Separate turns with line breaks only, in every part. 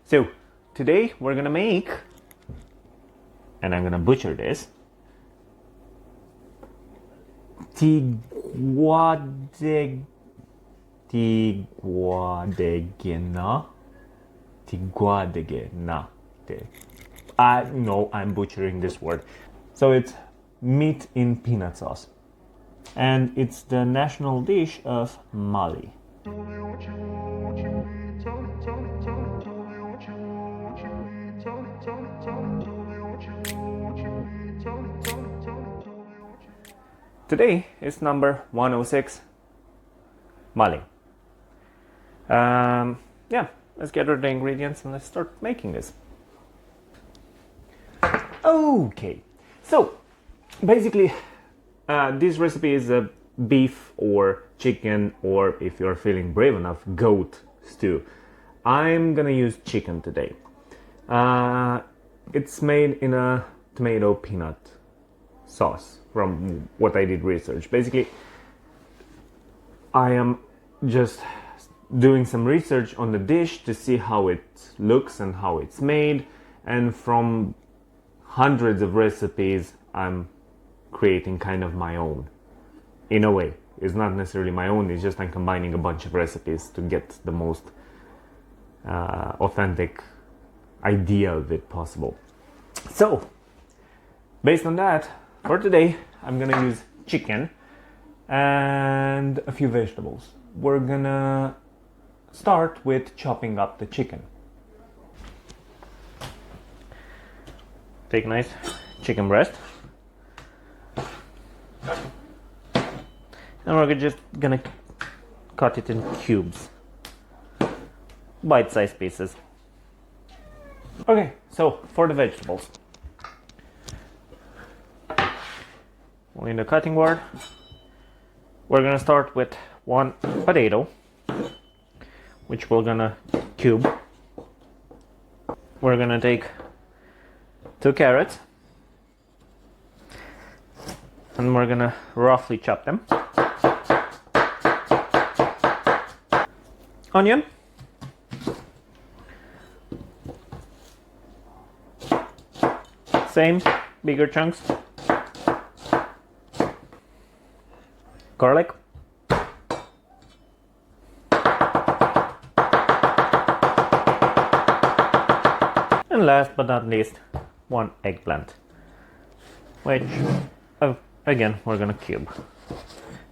So today we're gonna make, and I'm gonna butcher this, Tiguadege na. I know I'm butchering this word. So it's meat in peanut sauce. And it's the national dish of Mali. Today is number 106, Mali. Yeah, let's gather the ingredients and let's start making this. Okay, so basically this recipe is a beef or chicken, or if you're feeling brave enough, goat stew. I'm gonna use chicken today. It's made in a tomato peanut sauce from what I did research. Basically, I am just doing some research on the dish to see how it looks and how it's made, and from hundreds of recipes I'm creating kind of my own. In a way, it's not necessarily my own, it's just I'm combining a bunch of recipes to get the most authentic idea of it possible. So, based on that, for today, I'm gonna use chicken and a few vegetables. We're gonna start with chopping up the chicken. Take nice chicken breast. And we're just gonna cut it in cubes, bite-sized pieces. Okay, so for the vegetables, in the cutting board, we're gonna start with one potato, which we're gonna cube. We're gonna take 2 carrots, and we're gonna roughly chop them. Onion, same, bigger chunks. Garlic, and last but not least, 1 eggplant, which again we're gonna cube,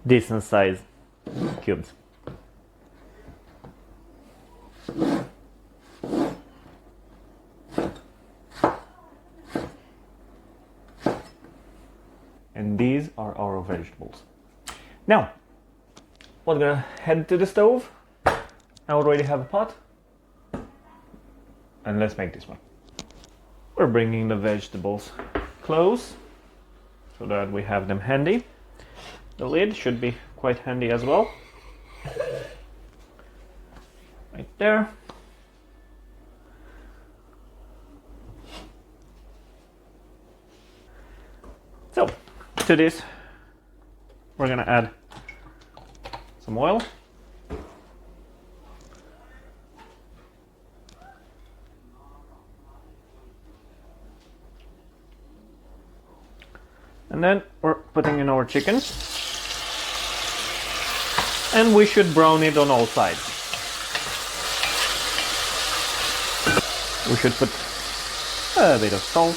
decent size cubes. And these are our vegetables. Now, we're gonna head to the stove. I already have a pot. And let's make this one. We're bringing the vegetables close so that we have them handy. The lid should be quite handy as well. Right there. So, to this, we're gonna add some oil. And then we're putting in our chicken. And we should brown it on all sides. We should put a bit of salt.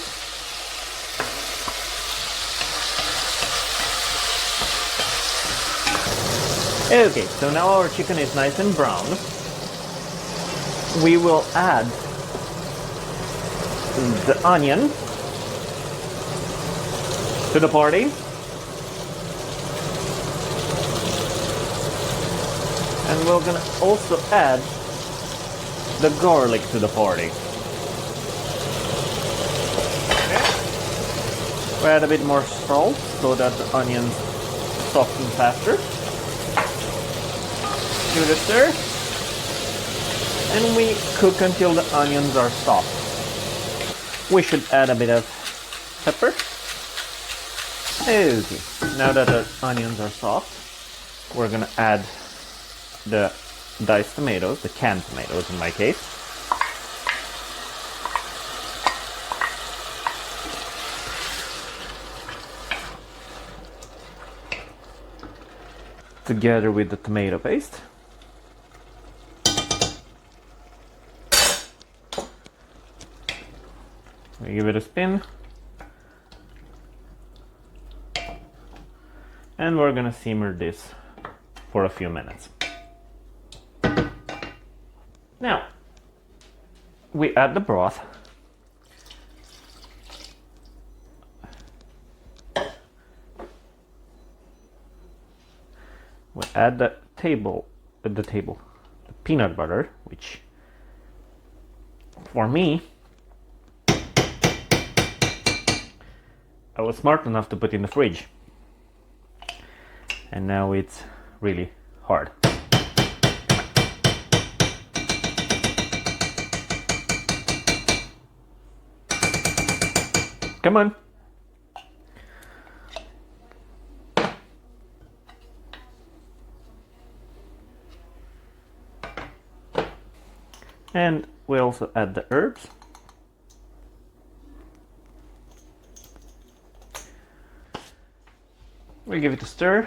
Okay, so now our chicken is nice and brown. We will add the onion to the party. And we're gonna also add the garlic to the party. Okay. We add a bit more salt so that the onions soften faster. Do the stir, and we cook until the onions are soft. We should add a bit of pepper. Okay, now that the onions are soft, we're gonna add the diced tomatoes, the canned tomatoes in my case. together with the tomato paste. We give it a spin. And we're gonna simmer this for a few minutes. Now, we add the broth. We add the peanut butter, which for me, I was smart enough to put in the fridge. And now it's really hard. Come on. And we also add the herbs. We give it a stir.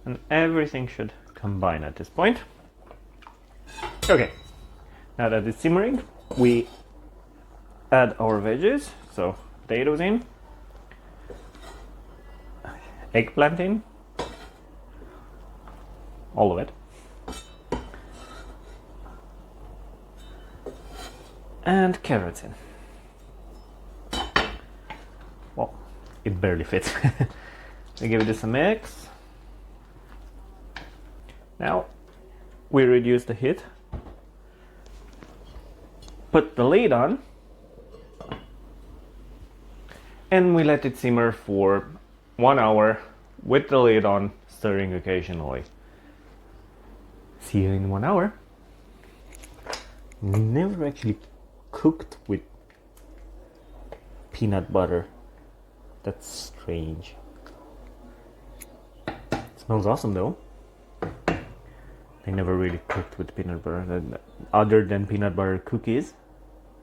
And everything should combine at this point. Okay, now that it's simmering, we add our veggies. So potatoes in, eggplant in, all of it. And carrots in. Well, it barely fits. We give this a mix. Now we reduce the heat, put the lid on, and we let it simmer for 1 hour with the lid on, stirring occasionally. See you in 1 hour. Never actually cooked with peanut butter. That's strange. It smells awesome though. I never really cooked with peanut butter. Other than peanut butter cookies,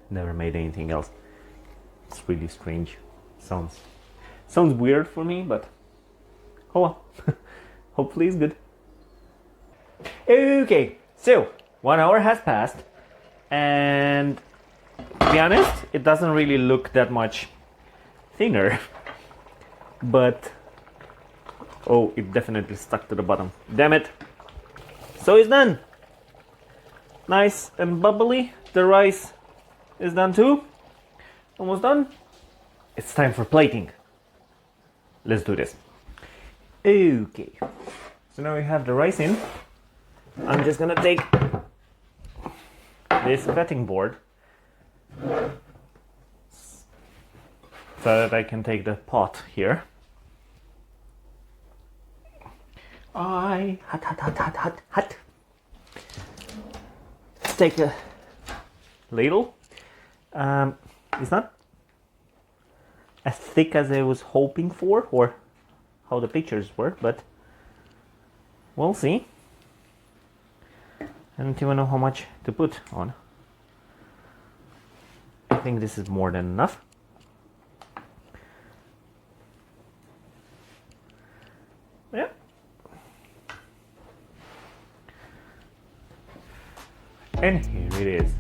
never made anything else. It's really strange. Sounds weird for me, but oh well. Hopefully it's good. Okay, so 1 hour has passed, and to be honest, it doesn't really look that much thinner. But oh, it definitely stuck to the bottom. Damn it. So it's done. Nice and bubbly. The rice is done too. Almost done. It's time for plating. Let's do this. Okay. So now we have the rice in. I'm just gonna take this cutting board so that I can take the pot here. Hot. Take a ladle. It's not as thick as I was hoping for, or how the pictures were, but we'll see. I don't even know how much to put on. I think this is more than enough. Yeah. And here it is.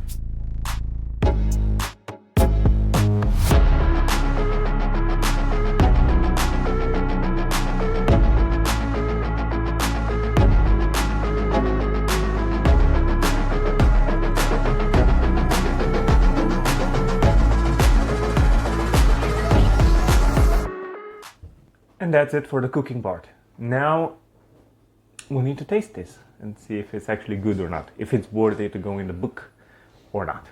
And that's it for the cooking part. Now we need to taste this and see if it's actually good or not, if it's worthy to go in the book or not.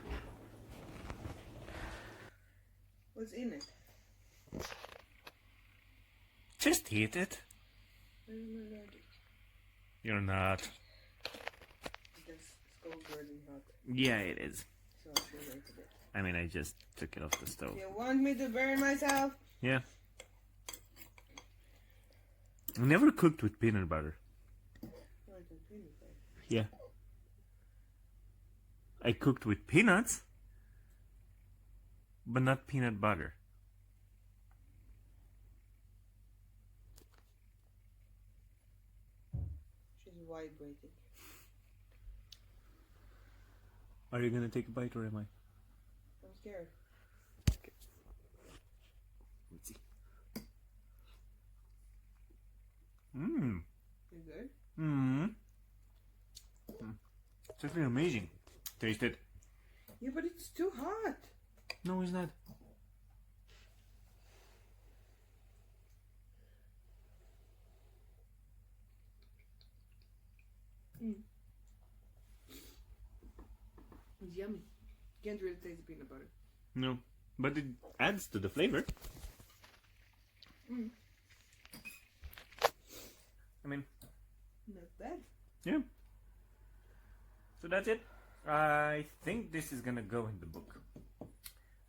What's in it?
Just eat it.
I'm allergic.
You're not.
It's scalding hot.
Yeah, it is.
So I should wait a bit.
I mean, I just took it off the stove.
You want me to burn myself?
Yeah. I never cooked with peanut butter. Yeah. I cooked with peanuts, but not peanut butter.
vibrating.
Are you gonna take a bite or am I?
I'm scared.
Okay. Let's see. Mmm.
You good?
Mmm. It's actually amazing. Taste it.
Yeah, but it's too hot.
No, it's not.
It's yummy. Can't really taste the peanut butter.
No, but it adds to the flavor. I mean,
Not bad.
yeah. So that's it. I think this is gonna go in the book.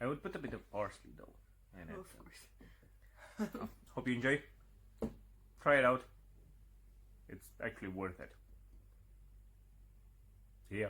I would put a bit of parsley though. And
Oh,
add
of
some.
course.
Hope you enjoy. Try it out. It's actually worth it. See ya.